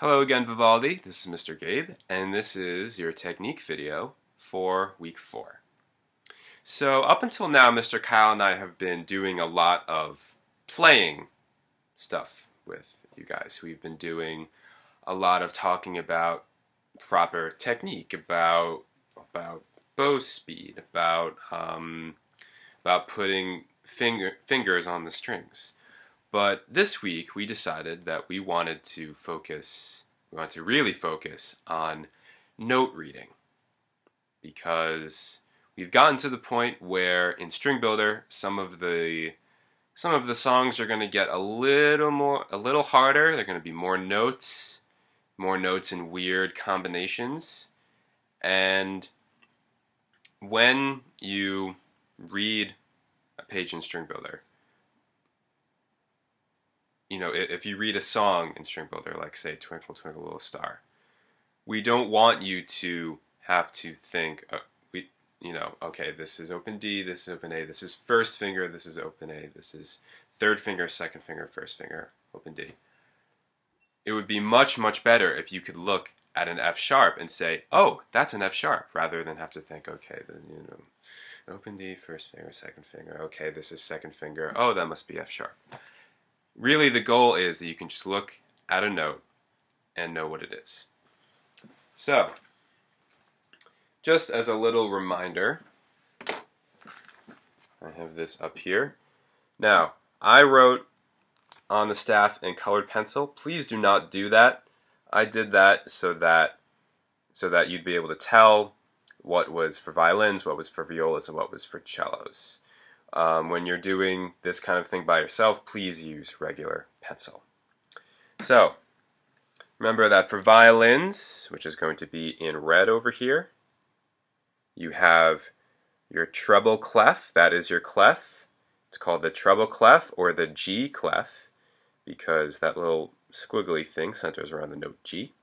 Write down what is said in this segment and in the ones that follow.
Hello again, Vivaldi. This is Mr. Gabe, and this is your technique video for week 4. So up until now, Mr. Kyle and I have been doing a lot of playing stuff with you guys. We've been doing a lot of talking about proper technique, about bow speed, about putting fingers on the strings. But this week we decided that we wanted to really focus on note reading, because we've gotten to the point where in String Builder some of the songs are going to get a little harder. They're going to be more notes in weird combinations. And when you read a page in String Builder, you know, if you read a song in String Builder, like say Twinkle Twinkle Little Star, we don't want you to have to think, okay, this is open D, this is open A, this is first finger, this is open A, this is third finger, second finger, first finger, open D. It would be much, much better if you could look at an F sharp and say, oh, that's an F sharp, rather than have to think, okay, then, open D, first finger, second finger, okay, this is second finger, oh, that must be F sharp. Really, the goal is that you can just look at a note and know what it is. So, just as a little reminder, I have this up here. Now, I wrote on the staff in colored pencil. Please do not do that. I did that so that you'd be able to tell what was for violins, what was for violas, and what was for cellos. When you're doing this kind of thing by yourself, please use regular pencil. So, remember that for violins, which is going to be in red over here, you have your treble clef. That is your clef. It's called the treble clef or the G clef, because that little squiggly thing centers around the note G.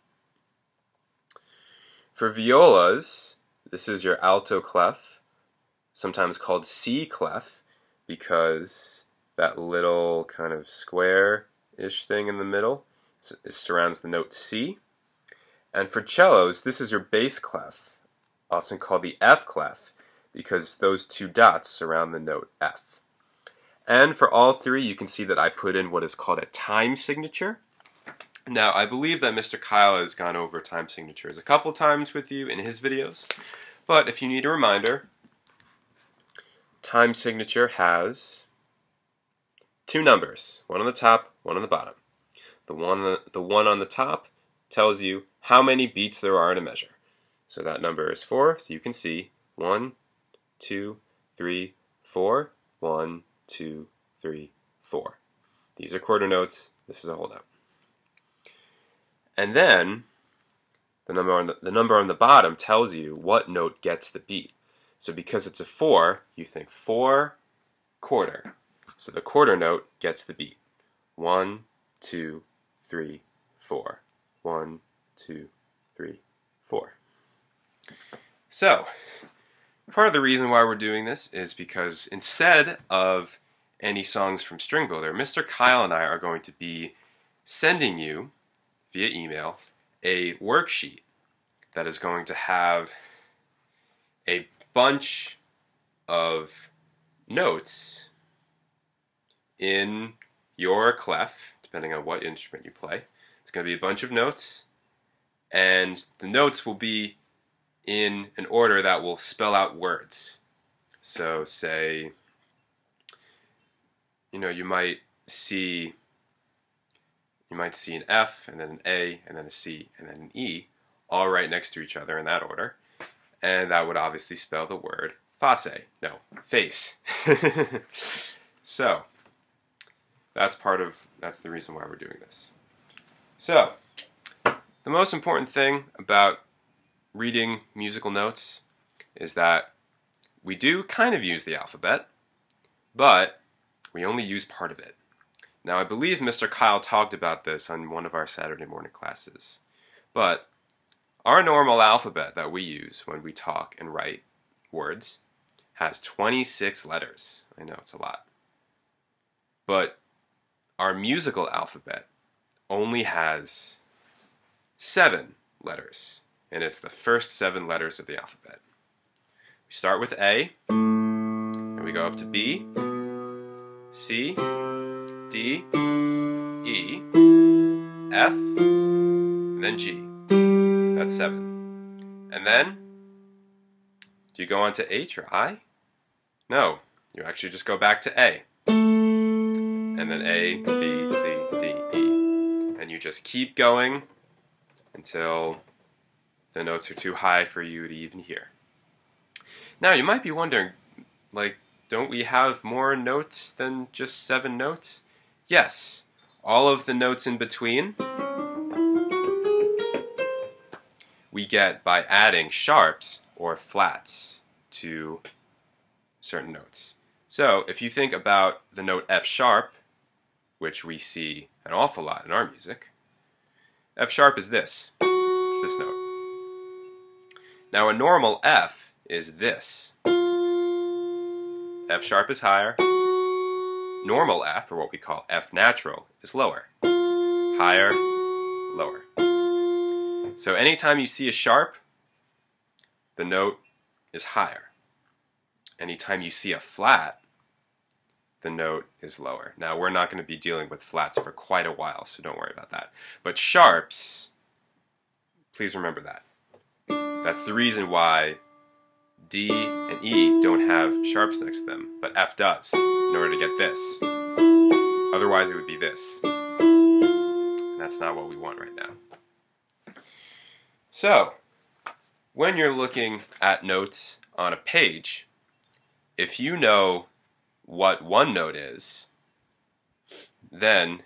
For violas, this is your alto clef, sometimes called C clef, because that little kind of square-ish thing in the middle surrounds the note C. And for cellos, this is your bass clef, often called the F clef, because those two dots surround the note F. And for all three, you can see that I put in what is called a time signature. Now, I believe that Mr. Kyle has gone over time signatures a couple times with you in his videos, but if you need a reminder, time signature has two numbers, one on the top, one on the bottom. The one on the top tells you how many beats there are in a measure. So that number is 4, so you can see 1, 2, 3, 4, 1, 2, 3, 4. These are quarter notes, this is a whole note. And then the number on the bottom tells you what note gets the beat. So because it's a 4, you think 4 quarter. So the quarter note gets the beat. 1, 2, 3, 4. 1, 2, 3, 4. So, part of the reason why we're doing this is because instead of any songs from String Builder, Mr. Kyle and I are going to be sending you, via email, a worksheet that is going to have a bunch of notes in your clef, depending on what instrument you play. It's going to be a bunch of notes, and the notes will be in an order that will spell out words. So say, you might see an F, and then an A, and then a C, and then an E, all right next to each other in that order. And that would obviously spell the word face. So, that's the reason why we're doing this. So, the most important thing about reading musical notes is that we do kind of use the alphabet, but we only use part of it. Now, I believe Mr. Kyle talked about this on one of our Saturday morning classes, but our normal alphabet that we use when we talk and write words has 26 letters. I know, it's a lot. But our musical alphabet only has 7 letters, and it's the first 7 letters of the alphabet. We start with A, and we go up to B, C, D, E, F, and then G. That's 7. And then, do you go on to H or I? No, you actually just go back to A. And then A, B, C, D, E. And you just keep going until the notes are too high for you to even hear. Now, you might be wondering, like, don't we have more notes than just 7 notes? Yes, all of the notes in between we get by adding sharps or flats to certain notes. So if you think about the note F sharp, which we see an awful lot in our music, F sharp is this. It's this note. Now a normal F is this. F sharp is higher. Normal F, or what we call F natural, is lower. Higher, lower. So anytime you see a sharp, the note is higher. Anytime you see a flat, the note is lower. Now we're not going to be dealing with flats for quite a while, so don't worry about that. But sharps, please remember that. That's the reason why D and E don't have sharps next to them, but F does, in order to get this. Otherwise it would be this. And that's not what we want right now. So, when you're looking at notes on a page, if you know what OneNote is, then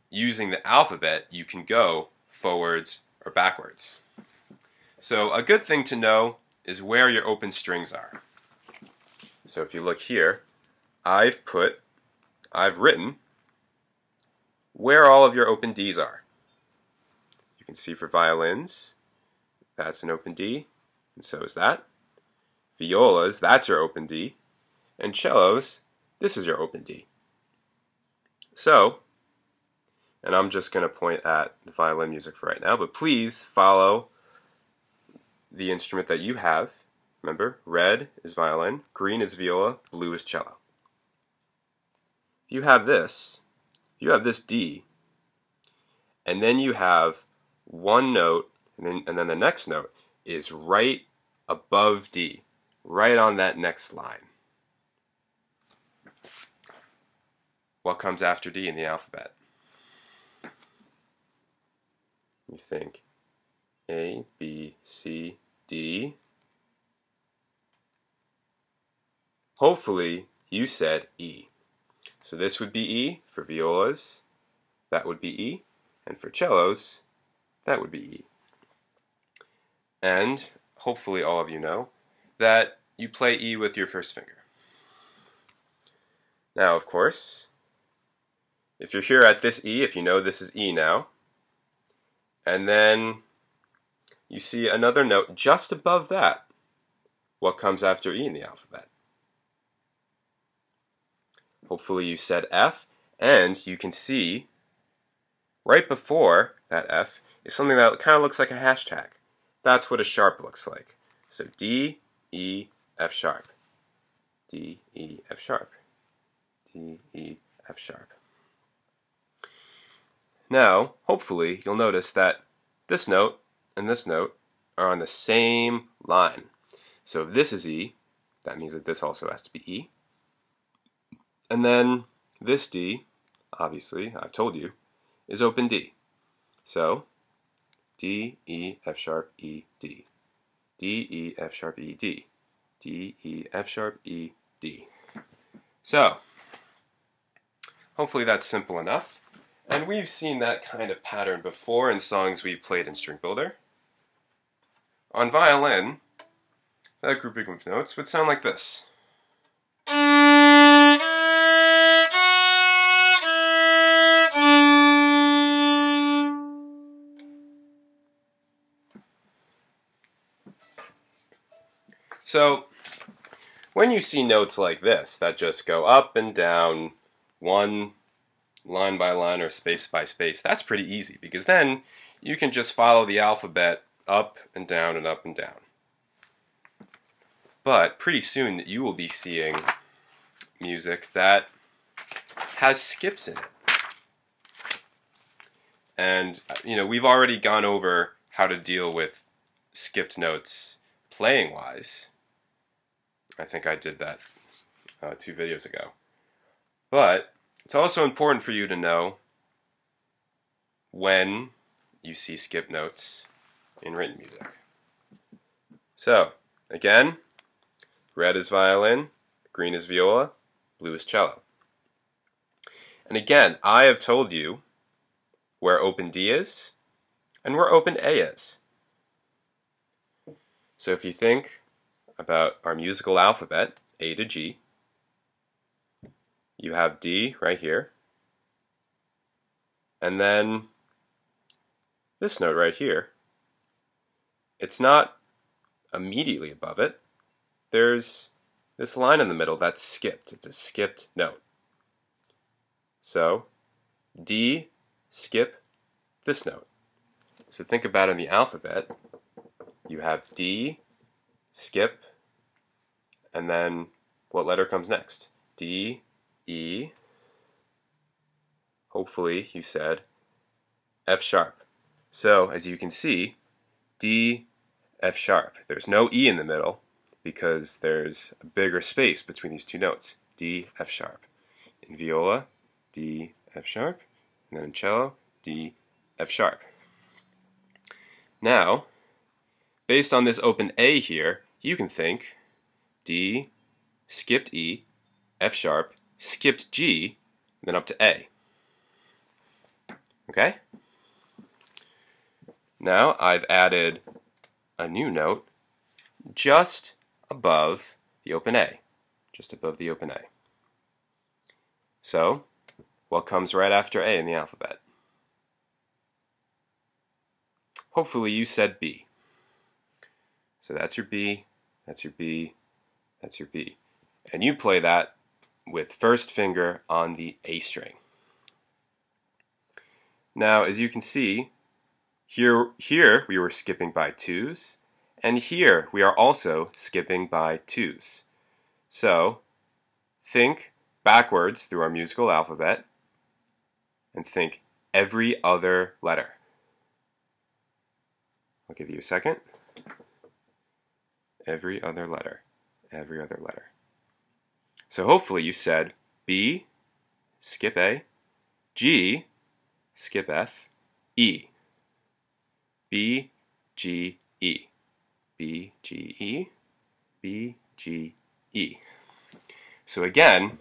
using the alphabet you can go forwards or backwards. So a good thing to know is where your open strings are. So if you look here, I've written where all of your open Ds are. You can see for violins, that's an open D, and so is that. Violas, that's your open D. And cellos, this is your open D. So, and I'm just going to point at the violin music for right now, but please follow the instrument that you have. Remember, red is violin, green is viola, blue is cello. If you have this D, and then you have one note, and then the next note is right above D, right on that next line. What comes after D in the alphabet? You think A, B, C, D. Hopefully you said E. So this would be E for violas, that would be E, and for cellos, that would be E. And hopefully all of you know that you play E with your first finger. Now, of course, if you're here at this E, if you know this is E now, and then you see another note just above that, what comes after E in the alphabet? Hopefully you said F, and you can see right before that F is something that kind of looks like a hashtag. That's what a sharp looks like. So D, E, F sharp. D, E, F sharp. D, E, F sharp. Now, hopefully, you'll notice that this note and this note are on the same line. So if this is E, that means that this also has to be E. And then this D, obviously, I've told you, is open D. So D, E, F sharp, E, D. D, E, F sharp, E, D. D, E, F sharp, E, D. So, hopefully that's simple enough. And we've seen that kind of pattern before in songs we've played in String Builder. On violin, that grouping of notes would sound like this. So, when you see notes like this that just go up and down, one line by line or space by space, that's pretty easy because then you can just follow the alphabet up and down and up and down. But pretty soon you will be seeing music that has skips in it. And we've already gone over how to deal with skipped notes playing wise. I think I did that 2 videos ago. But it's also important for you to know when you see skip notes in written music. So, again, red is violin, green is viola, blue is cello. And again, I have told you where open D is and where open A is. So if you think about our musical alphabet, A to G, you have D right here, and then this note right here. It's not immediately above it. There's this line in the middle that's skipped. It's a skipped note. So D, skip this note. So think about in the alphabet, you have D, skip, and then what letter comes next? D, E, hopefully you said F sharp. So as you can see, D, F sharp. There's no E in the middle because there's a bigger space between these two notes. D, F sharp. In viola, D, F sharp, and then in cello, D, F sharp. Now, based on this open A here, you can think D, skipped E, F sharp, skipped G, then up to A. Okay? Now I've added a new note just above the open A. Just above the open A. So, what comes right after A in the alphabet? Hopefully you said B. So that's your B, that's your B, that's your B. And you play that with first finger on the A string. Now, as you can see, here we were skipping by twos, and here we are also skipping by twos. So, think backwards through our musical alphabet, and think every other letter. I'll give you a second. Every other letter. Every other letter. So hopefully you said B, skip A, G, skip F, E. B, G, E. B, G, E. B, G, E. So again,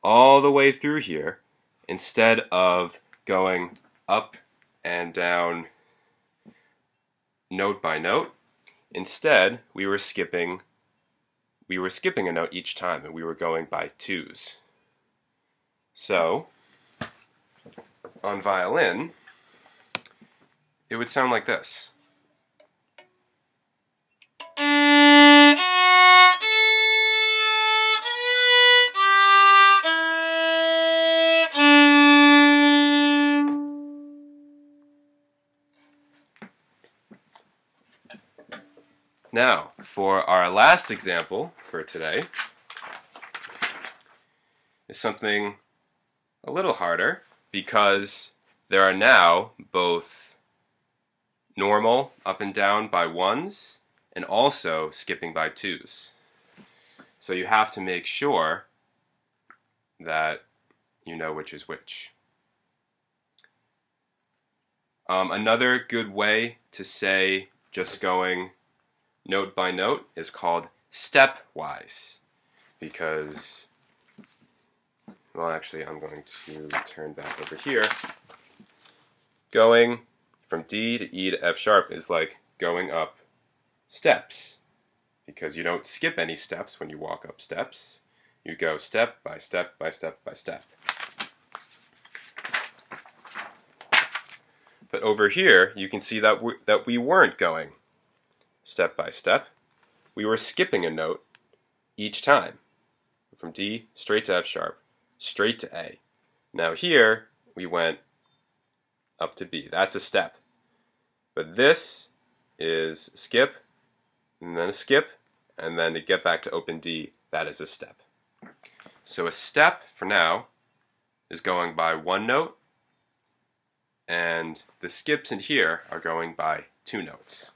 all the way through here, instead of going up and down note by note, instead we were skipping a note each time, and we were going by twos. So on violin, it would sound like this. Now, for our last example for today is something a little harder because there are now both normal up and down by ones and also skipping by twos. So you have to make sure that you know which is which. Another good way to say just going note by note is called stepwise, because, well, actually I'm going to turn back over here. Going from D to E to F sharp is like going up steps, because you don't skip any steps when you walk up steps. You go step by step by step by step. But over here, you can see that we weren't going step by step. We were skipping a note each time. From D straight to F sharp, straight to A. Now here, we went up to B. That's a step. But this is skip, and then a skip, and then to get back to open D, that is a step. So a step, for now, is going by one note, and the skips in here are going by two notes.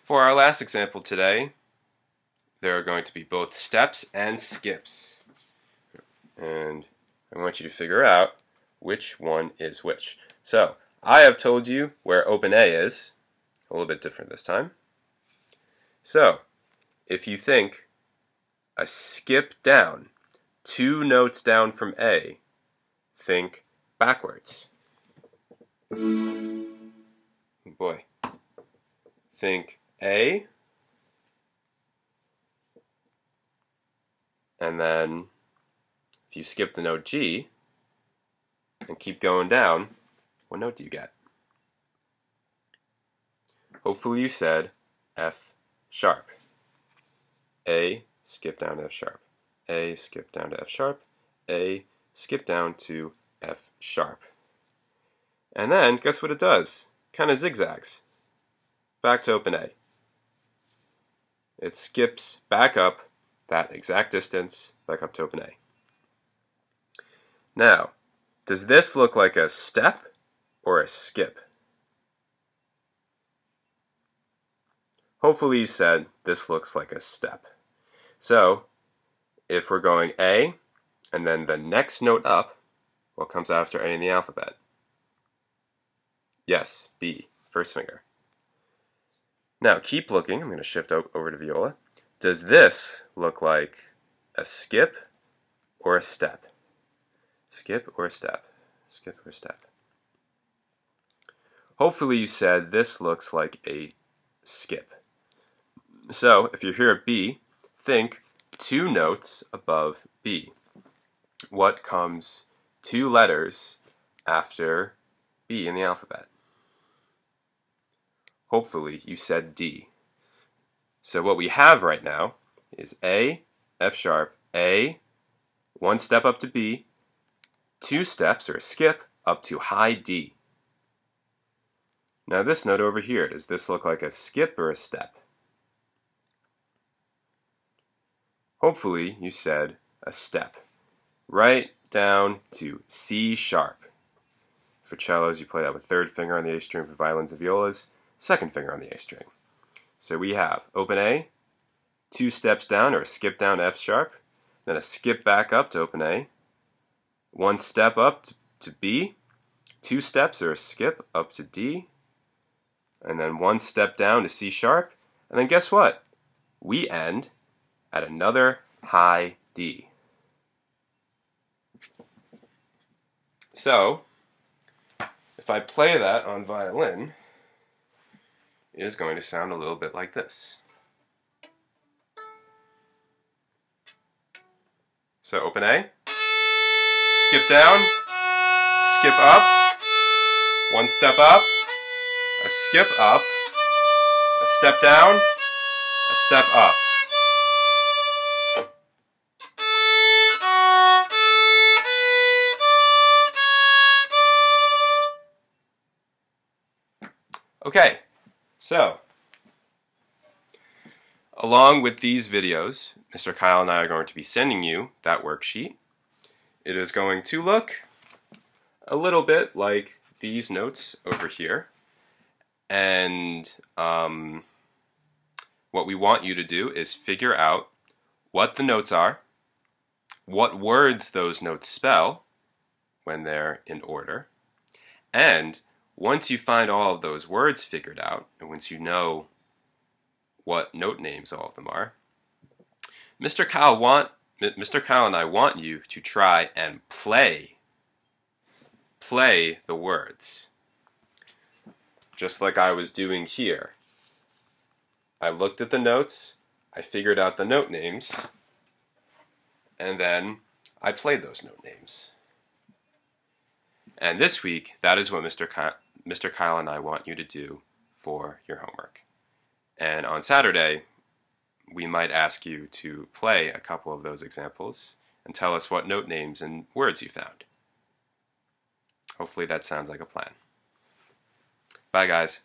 For our last example today, there are going to be both steps and skips. And I want you to figure out which one is which. So, I have told you where open A is, a little bit different this time. So, if you think a skip down, 2 notes down from A, think backwards. Boy. Think A, and then if you skip the note G and keep going down, what note do you get? Hopefully you said F sharp. A, skip down to F sharp. A, skip down to F sharp. A, skip down to F sharp. And then, guess what it does? Kind of zigzags. Back to open A. It skips back up that exact distance, back up to open A. Now, does this look like a step or a skip? Hopefully you said this looks like a step. So, if we're going A, and then the next note up, what comes after A in the alphabet? Yes, B, first finger. Now keep looking, I'm going to shift over to viola. Does this look like a skip or a step? Skip or a step? Skip or a step? Hopefully you said this looks like a skip. So if you're here at B, think 2 notes above B. What comes 2 letters after B in the alphabet? Hopefully you said D. So what we have right now is A, F sharp, A, 1 step up to B, 2 steps or a skip up to high D. Now this note over here, does this look like a skip or a step? Hopefully you said a step. Right down to C sharp. For cellos, you play that with 3rd finger on the A string. For violins and violas, 2nd finger on the A string. So we have open A, 2 steps down or a skip down to F sharp, then a skip back up to open A, 1 step up to B, 2 steps or a skip up to D, and then 1 step down to C sharp, and then guess what? We end at another high D. So, if I play that on violin, it is going to sound a little bit like this. So open A, skip down, skip up, 1 step up, a skip up, a step down, a step up. Okay, so along with these videos, Mr. Kyle and I are going to be sending you that worksheet. It is going to look a little bit like these notes over here. And what we want you to do is figure out what the notes are, what words those notes spell when they're in order, and once you find all of those words figured out, and once you know what note names all of them are, Mr. Kyle and I want you to try and play the words. Just like I was doing here. I looked at the notes, I figured out the note names, and then I played those note names. And this week, that is what Mr. Kyle and I want you to do for your homework. And on Saturday, we might ask you to play a couple of those examples and tell us what note names and words you found. Hopefully that sounds like a plan. Bye, guys.